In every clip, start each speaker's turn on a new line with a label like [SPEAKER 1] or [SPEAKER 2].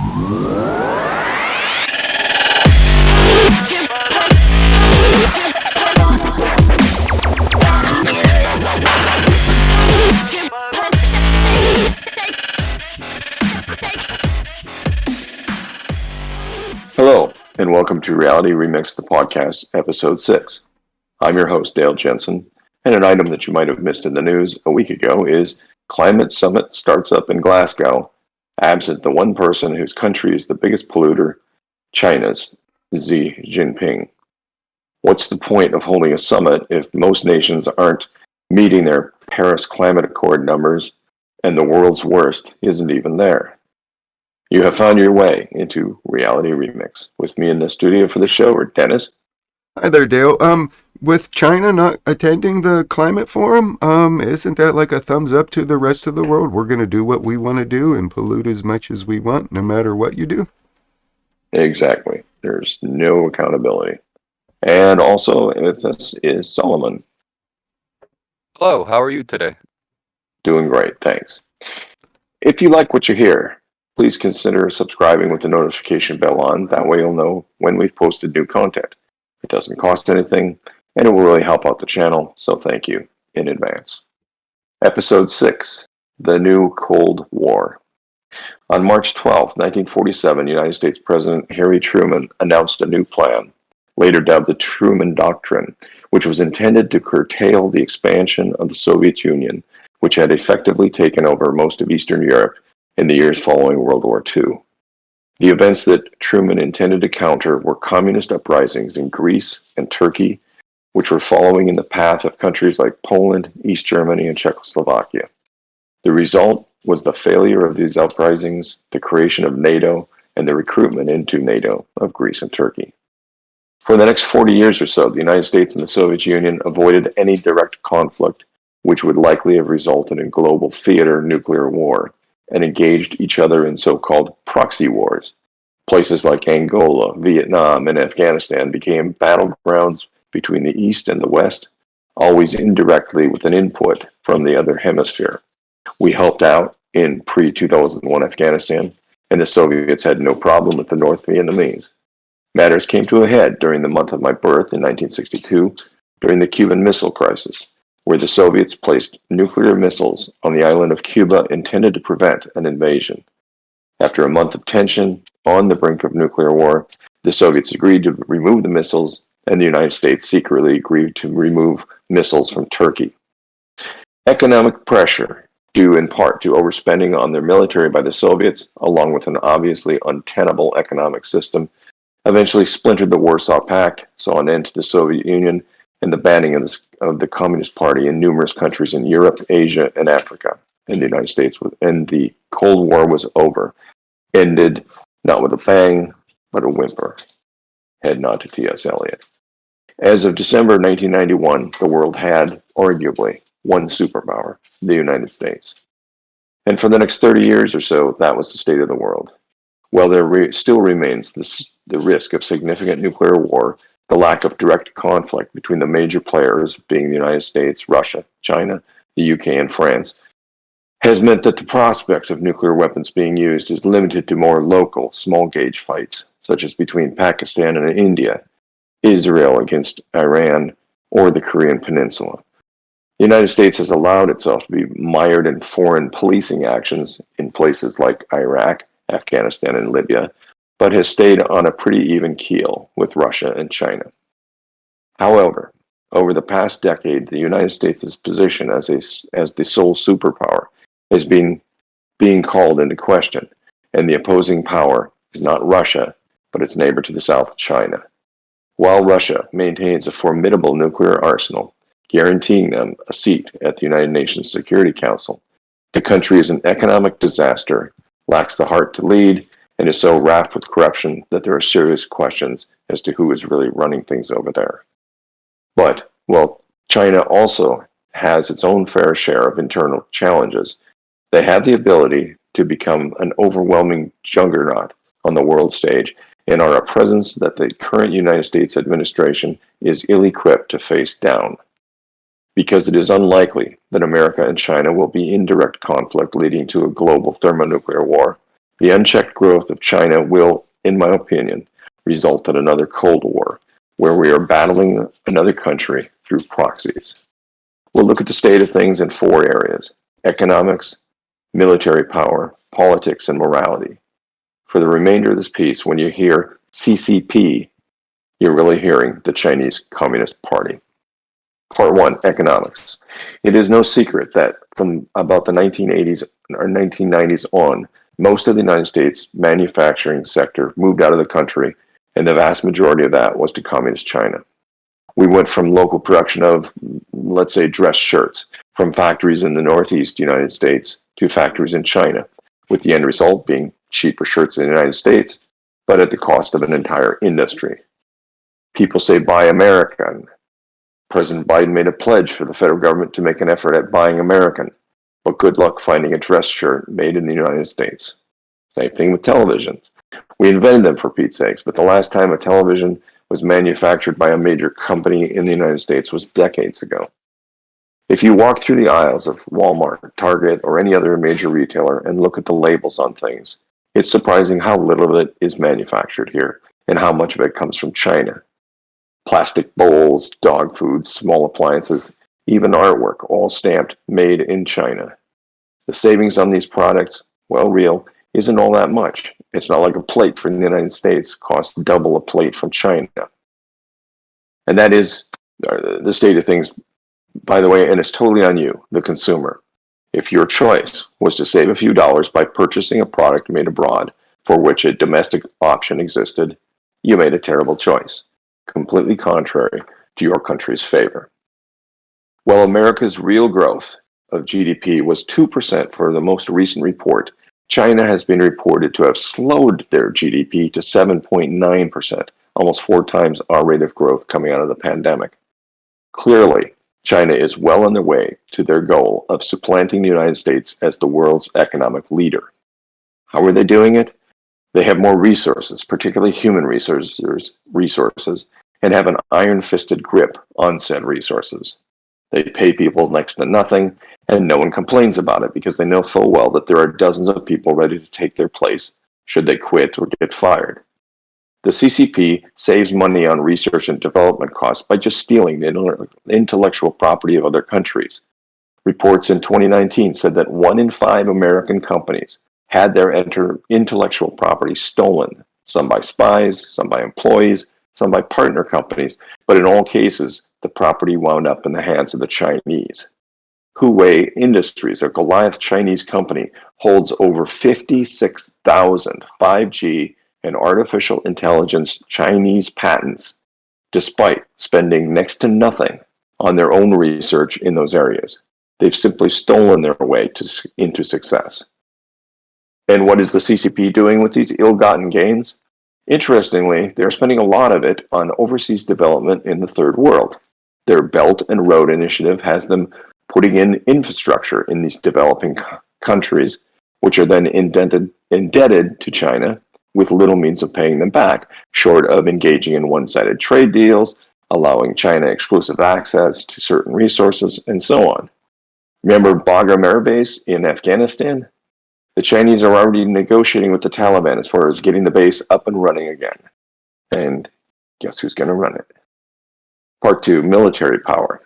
[SPEAKER 1] Hello, and welcome to Reality Remix the Podcast, Episode 6. I'm your host, Dale Jensen, and an item that you might have missed in the news a week ago is Climate Summit starts up in Glasgow, absent the one person whose country is the biggest polluter, China's Xi Jinping. What's the point of holding a summit if most nations aren't meeting their Paris Climate Accord numbers and the world's worst isn't even there? You have found your way into Reality Remix. With me in the studio for the show are Dennis.
[SPEAKER 2] Hi there, Dale. With China not attending the climate forum, isn't that like a thumbs up to the rest of the world? We're going to do what we want to do and pollute as much as we want, no matter what you do?
[SPEAKER 1] Exactly. There's no accountability. And also with us is Solomon.
[SPEAKER 3] Hello, how are you today?
[SPEAKER 1] Doing great, thanks. If you like what you hear, please consider subscribing with the notification bell on. That way you'll know when we've posted new content. It doesn't cost anything, and it will really help out the channel, so thank you in advance. Episode 6, The New Cold War. On March 12, 1947, United States President Harry Truman announced a new plan, later dubbed the Truman Doctrine, which was intended to curtail the expansion of the Soviet Union, which had effectively taken over most of Eastern Europe in the years following World War II. The events that Truman intended to counter were communist uprisings in Greece and Turkey, which were following in the path of countries like Poland, East Germany, and Czechoslovakia. The result was the failure of these uprisings, the creation of NATO, and the recruitment into NATO of Greece and Turkey. For the next 40 years or so, the United States and the Soviet Union avoided any direct conflict, which would likely have resulted in global theater nuclear war, and engaged each other in so-called proxy wars. Places like Angola, Vietnam, and Afghanistan became battlegrounds between the East and the West, always indirectly with an input from the other hemisphere. We helped out in pre-2001 Afghanistan, and the Soviets had no problem with the North Vietnamese. Matters came to a head during the month of my birth in 1962, during the Cuban Missile Crisis, where the Soviets placed nuclear missiles on the island of Cuba intended to prevent an invasion. After a month of tension on the brink of nuclear war, the Soviets agreed to remove the missiles, and the United States secretly agreed to remove missiles from Turkey. Economic pressure, due in part to overspending on their military by the Soviets, along with an obviously untenable economic system, eventually splintered the Warsaw Pact, saw an end to the Soviet Union, and the banning of the Communist Party in numerous countries in Europe, Asia, and Africa. In the United States, and the Cold War was over. Ended not with a bang, but a whimper. Head nod to T.S. Eliot. As of December 1991, the world had, arguably, one superpower, the United States. And for the next 30 years or so, that was the state of the world. While there still remains the risk of significant nuclear war, the lack of direct conflict between the major players, being the United States, Russia, China, the UK, and France, has meant that the prospects of nuclear weapons being used is limited to more local, small-gauge fights, such as between Pakistan and India, Israel against Iran, or the Korean Peninsula. The United States has allowed itself to be mired in foreign policing actions in places like Iraq, Afghanistan, and Libya, but has stayed on a pretty even keel with Russia and China. However, over the past decade, the United States' position as the sole superpower is being called into question, and the opposing power is not Russia, but its neighbor to the south, China. While Russia maintains a formidable nuclear arsenal, guaranteeing them a seat at the United Nations Security Council, the country is an economic disaster, lacks the heart to lead, and is so wrapped with corruption that there are serious questions as to who is really running things over there. But, well, China also has its own fair share of internal challenges. They have the ability to become an overwhelming juggernaut on the world stage and are a presence that the current United States administration is ill-equipped to face down. Because it is unlikely that America and China will be in direct conflict leading to a global thermonuclear war, The unchecked growth of China will, in my opinion, result in another Cold War, where we are battling another country through proxies. We'll look at the state of things in four areas: economics, military power, politics, and morality. For the remainder of this piece, when you hear CCP, you're really hearing the Chinese Communist Party. Part 1, economics. It is no secret that from about the 1980s or 1990s on, most of the United States manufacturing sector moved out of the country, and the vast majority of that was to Communist China. We went from local production of, let's say, dress shirts from factories in the Northeast United States to factories in China, with the end result being cheaper shirts in the United States, but at the cost of an entire industry. People say buy American. President Biden made a pledge for the federal government to make an effort at buying American, but good luck finding a dress shirt made in the United States. Same thing with televisions. We invented them for Pete's sakes, but the last time a television was manufactured by a major company in the United States was decades ago. If you walk through the aisles of Walmart, Target, or any other major retailer and look at the labels on things, it's surprising how little of it is manufactured here and how much of it comes from China. Plastic bowls, dog food, small appliances, even artwork, all stamped made in China. The savings on these products, well, real, isn't all that much. It's not like a plate from the United States costs double a plate from China. And that is the state of things, by the way, and it's totally on you, the consumer. If your choice was to save a few dollars by purchasing a product made abroad for which a domestic option existed, you made a terrible choice, completely contrary to your country's favor. While America's real growth of GDP was 2% for the most recent report, China has been reported to have slowed their GDP to 7.9%, almost 4 times our rate of growth coming out of the pandemic. Clearly, China is well on their way to their goal of supplanting the United States as the world's economic leader. How are they doing it? They have more resources, particularly human resources, and have an iron-fisted grip on said resources. They pay people next to nothing, and no one complains about it because they know full well that there are dozens of people ready to take their place should they quit or get fired. The CCP saves money on research and development costs by just stealing the intellectual property of other countries. Reports in 2019 said that 1 in 5 American companies had their intellectual property stolen, some by spies, some by employees, some by partner companies, but in all cases, the property wound up in the hands of the Chinese. Huawei Industries, a Goliath Chinese company, holds over 56,000 5G and artificial intelligence Chinese patents, despite spending next to nothing on their own research in those areas. They've simply stolen their way into success. And what is the CCP doing with these ill-gotten gains? Interestingly, they're spending a lot of it on overseas development in the third world. Their Belt and Road Initiative has them putting in infrastructure in these developing countries, which are then indebted to China with little means of paying them back, short of engaging in one-sided trade deals, allowing China exclusive access to certain resources, and so on. Remember Bagram Air Base in Afghanistan? The Chinese are already negotiating with the Taliban as far as getting the base up and running again. And guess who's going to run it? Part 2, military power.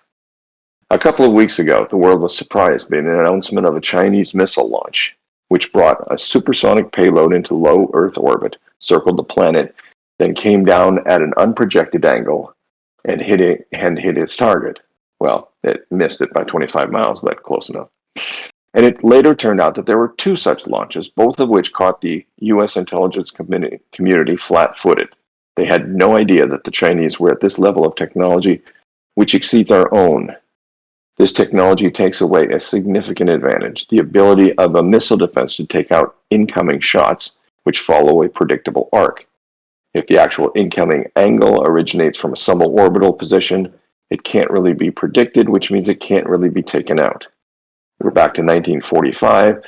[SPEAKER 1] A couple of weeks ago, the world was surprised by an announcement of a Chinese missile launch, which brought a supersonic payload into low Earth orbit, circled the planet, then came down at an unprojected angle and hit its target. Well, it missed it by 25 miles, but close enough. And it later turned out that there were 2 such launches, both of which caught the U.S. intelligence community flat-footed. They had no idea that the Chinese were at this level of technology, which exceeds our own. This technology takes away a significant advantage, the ability of a missile defense to take out incoming shots, which follow a predictable arc. If the actual incoming angle originates from a suborbital position, it can't really be predicted, which means it can't really be taken out. We're back to 1945,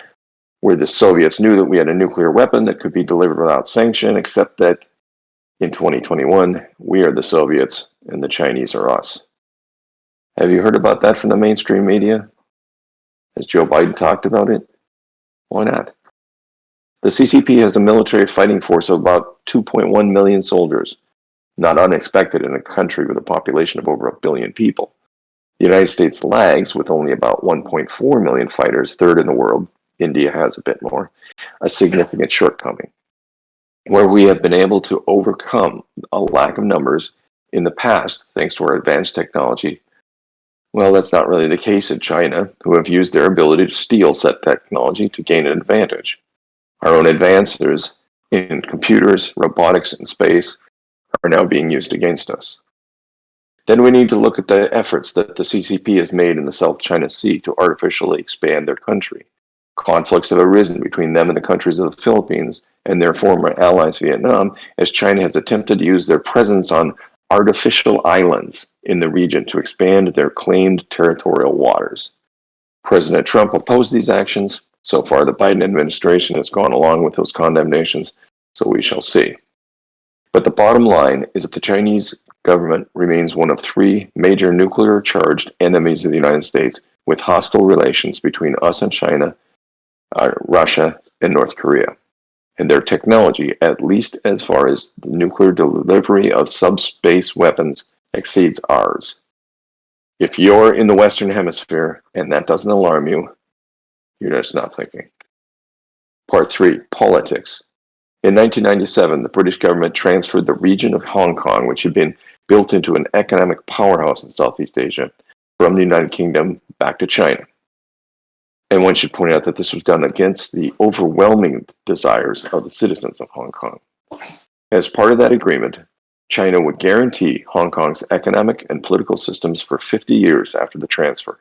[SPEAKER 1] where the Soviets knew that we had a nuclear weapon that could be delivered without sanction, except that in 2021, we are the Soviets and the Chinese are us. Have you heard about that from the mainstream media? Has Joe Biden talked about it? Why not? The CCP has a military fighting force of about 2.1 million soldiers, not unexpected in a country with a population of over a billion people. The United States lags with only about 1.4 million fighters, third in the world. India has a bit more, a significant shortcoming. Where we have been able to overcome a lack of numbers in the past, thanks to our advanced technology, well, that's not really the case in China, who have used their ability to steal said technology to gain an advantage. Our own advances in computers, robotics, and space are now being used against us. Then we need to look at the efforts that the CCP has made in the South China Sea to artificially expand their country. Conflicts have arisen between them and the countries of the Philippines and their former allies, Vietnam, as China has attempted to use their presence on artificial islands in the region to expand their claimed territorial waters. President Trump opposed these actions. So far, the Biden administration has gone along with those condemnations, so we shall see. But the bottom line is that the Chinese government remains one of three major nuclear charged enemies of the United States, with hostile relations between us and China, Russia, and North Korea. And their technology, at least as far as the nuclear delivery of subspace weapons, exceeds ours. If you're in the Western Hemisphere and that doesn't alarm you, you're just not thinking. Part 3, Politics. In 1997, the British government transferred the region of Hong Kong, which had been built into an economic powerhouse in Southeast Asia, from the United Kingdom back to China. And one should point out that this was done against the overwhelming desires of the citizens of Hong Kong. As part of that agreement, China would guarantee Hong Kong's economic and political systems for 50 years after the transfer.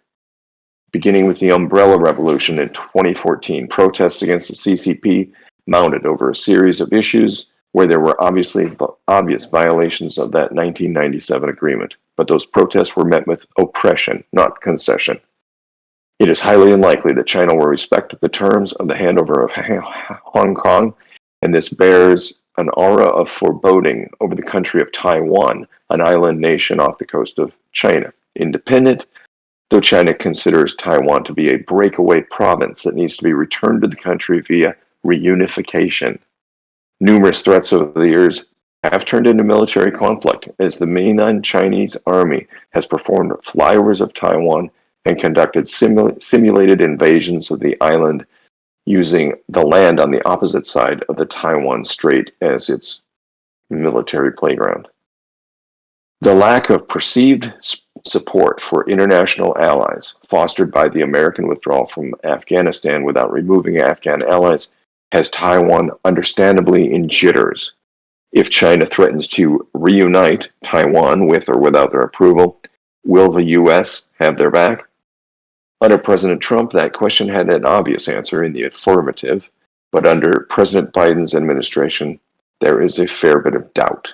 [SPEAKER 1] Beginning with the Umbrella Revolution in 2014, protests against the CCP mounted over a series of issues where there were obvious violations of that 1997 agreement. But those protests were met with oppression, not concession. It is highly unlikely that China will respect the terms of the handover of Hong Kong, and this bears an aura of foreboding over the country of Taiwan, an island nation off the coast of China. Independent, though China considers Taiwan to be a breakaway province that needs to be returned to the country via reunification. Numerous threats over the years have turned into military conflict, as the mainland Chinese army has performed flyovers of Taiwan and conducted simulated invasions of the island using the land on the opposite side of the Taiwan Strait as its military playground. The lack of perceived support for international allies, fostered by the American withdrawal from Afghanistan without removing Afghan allies, has Taiwan understandably in jitters. If China threatens to reunite Taiwan with or without their approval, will the U.S. have their back? Under President Trump, that question had an obvious answer in the affirmative, but under President Biden's administration, there is a fair bit of doubt.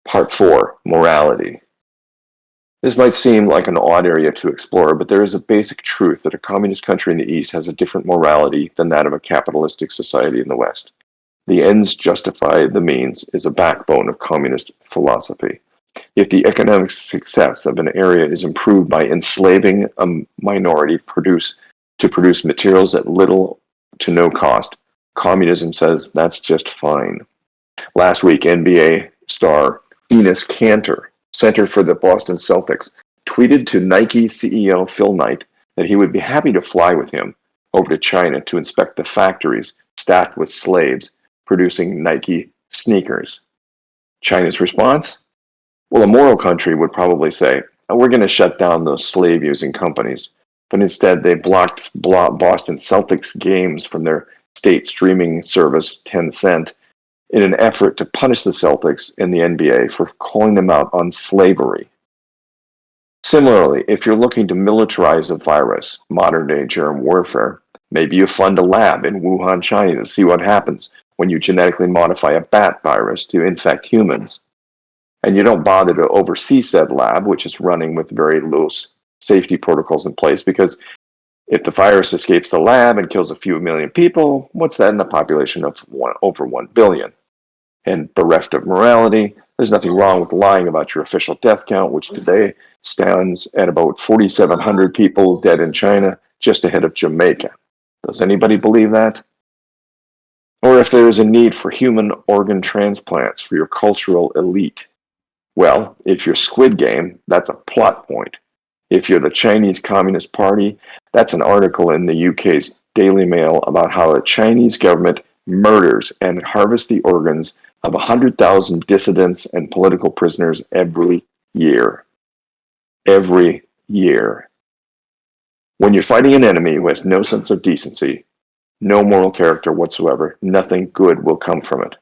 [SPEAKER 1] Part 4, Morality. This might seem like an odd area to explore, but there is a basic truth that a communist country in the East has a different morality than that of a capitalistic society in the West. The ends justify the means is a backbone of communist philosophy. If the economic success of an area is improved by enslaving a minority to produce materials at little to no cost, communism says that's just fine. Last week, NBA star Enes Kanter, center for the Boston Celtics, tweeted to Nike CEO Phil Knight that he would be happy to fly with him over to China to inspect the factories staffed with slaves producing Nike sneakers. China's response? Well, a moral country would probably say, we're going to shut down those slave-using companies. But instead, they blocked Boston Celtics games from their state streaming service, Tencent, in an effort to punish the Celtics and the NBA for calling them out on slavery. Similarly, if you're looking to militarize a virus, modern-day germ warfare, maybe you fund a lab in Wuhan, China to see what happens when you genetically modify a bat virus to infect humans. And you don't bother to oversee said lab, which is running with very loose safety protocols in place, because if the virus escapes the lab and kills a few million people, what's that in a population of over 1 billion? And bereft of morality, there's nothing wrong with lying about your official death count, which today stands at about 4,700 people dead in China, just ahead of Jamaica. Does anybody believe that? Or if there is a need for human organ transplants for your cultural elite. Well, if you're Squid Game, that's a plot point. If you're the Chinese Communist Party, that's an article in the UK's Daily Mail about how the Chinese government murders and harvests the organs of 100,000 dissidents and political prisoners every year. Every year. When you're fighting an enemy who has no sense of decency, no moral character whatsoever, nothing good will come from it.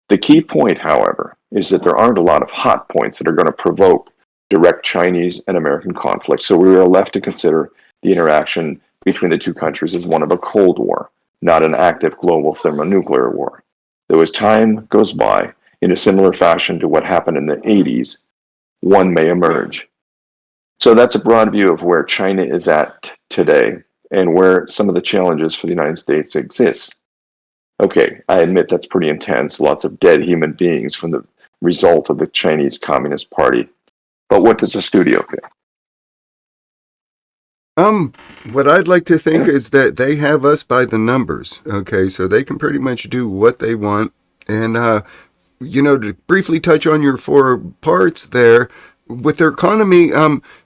[SPEAKER 1] The key point, however, is that there aren't a lot of hot points that are going to provoke direct Chinese and American conflict, so we are left to consider the interaction between the two countries as one of a Cold War, not an active global thermonuclear war. Though as time goes by, in a similar fashion to what happened in the 80s, one may emerge. So that's a broad view of where China is at today and where some of the challenges for the United States exist. Okay, I admit that's pretty intense, lots of dead human beings from the result of the Chinese Communist Party. But what does the studio feel?
[SPEAKER 2] What I'd like to think is that they have us by the numbers. Okay, so they can pretty much do what they want. And, to briefly touch on your four parts there, with their economy,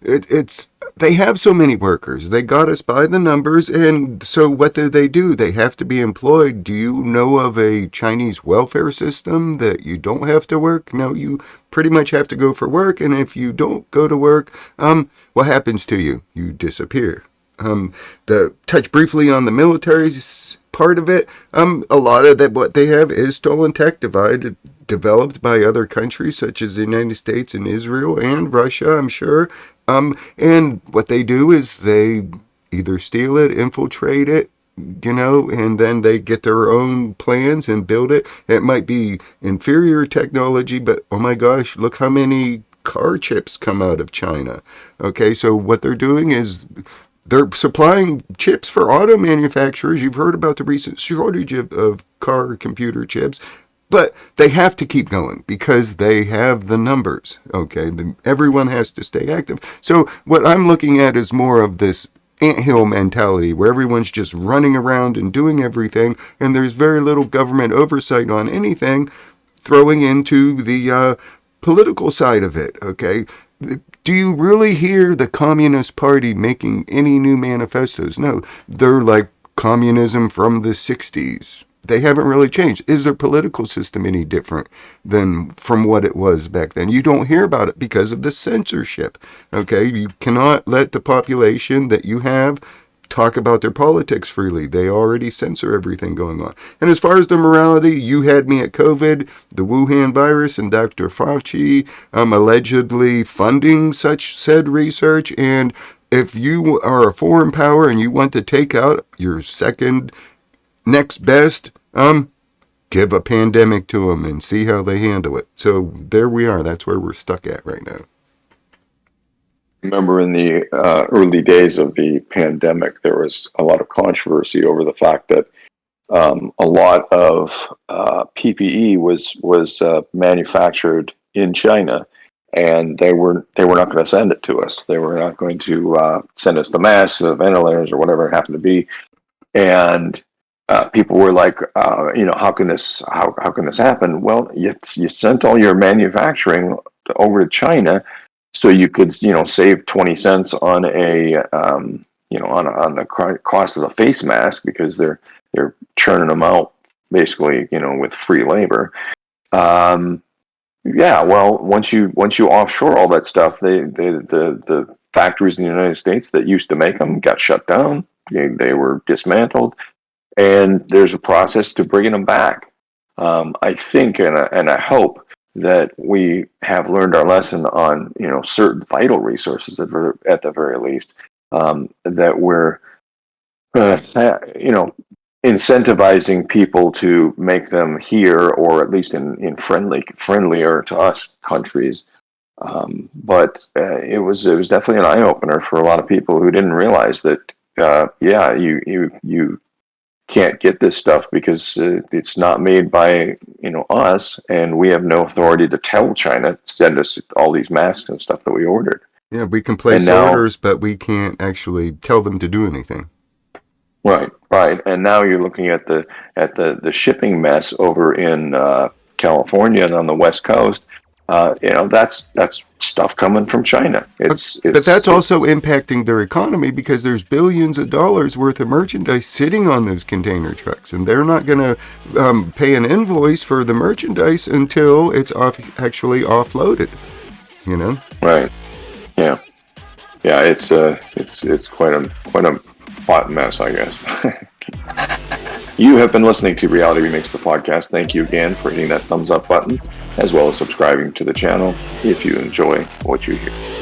[SPEAKER 2] it's they have so many workers. They got us by the numbers, and so what do? They have to be employed. Do you know of a Chinese welfare system that you don't have to work? No, you pretty much have to go for work, and if you don't go to work, what happens to you? You disappear. The touch briefly on the military part of it. A lot of that what they have is stolen tech developed by other countries such as the United States and Israel and Russia, I'm sure. And what they do is they either steal it, infiltrate it, and then they get their own plans and build it. It might be inferior technology, but oh my gosh, look how many car chips come out of China. Okay, so what they're doing is they're supplying chips for auto manufacturers. You've heard about the recent shortage of car computer chips. But they have to keep going because they have the numbers, okay? Everyone has to stay active. So what I'm looking at is more of this anthill mentality where everyone's just running around and doing everything, and there's very little government oversight on anything, throwing into the political side of it, okay? Do you really hear the Communist Party making any new manifestos? No, they're like communism from the 60s. They haven't really changed. Is their political system any different than from what it was back then? You don't hear about it because of the censorship. Okay, you cannot let the population that you have talk about their politics freely. They already censor everything going on. And as far as the morality, you had me at COVID, the Wuhan virus, and Dr. Fauci allegedly funding such said research. And if you are a foreign power and you want to take out your second next best, give a pandemic to them and see how they handle it. So there we are. That's where we're stuck at right now.
[SPEAKER 1] Remember in the early days of the pandemic, there was a lot of controversy over the fact that a lot of PPE was manufactured in China, and they were not going to send it to us. They were not going to send us the masks, the ventilators, or whatever it happened to be. And people were like, how can this happen? Well, you sent all your manufacturing over to China, so you could save 20 cents on on the cost of the face mask because they're churning them out basically with free labor. Yeah, well, once you offshore all that stuff, the factories in the United States that used to make them got shut down. They were dismantled, and there's a process to bringing them back. I think and I hope that we have learned our lesson on certain vital resources at the very least, that we're incentivizing people to make them here, or at least in friendlier to us countries. But it was definitely an eye opener for a lot of people who didn't realize that you can't get this stuff because it's not made by us, and we have no authority to tell China to send us all these masks and stuff that we ordered.
[SPEAKER 2] Yeah, we can place orders, but we can't actually tell them to do anything.
[SPEAKER 1] Right, right. And now you're looking at the shipping mess over in California and on the West Coast. That's stuff coming from China.
[SPEAKER 2] But that's also impacting their economy because there's billions of dollars worth of merchandise sitting on those container trucks, and they're not going to pay an invoice for the merchandise until it's actually offloaded. You know?
[SPEAKER 1] Right. Yeah. Yeah. It's quite a hot mess, I guess. You have been listening to Reality Remix, the podcast. Thank you again for hitting that thumbs up button, as well as subscribing to the channel if you enjoy what you hear.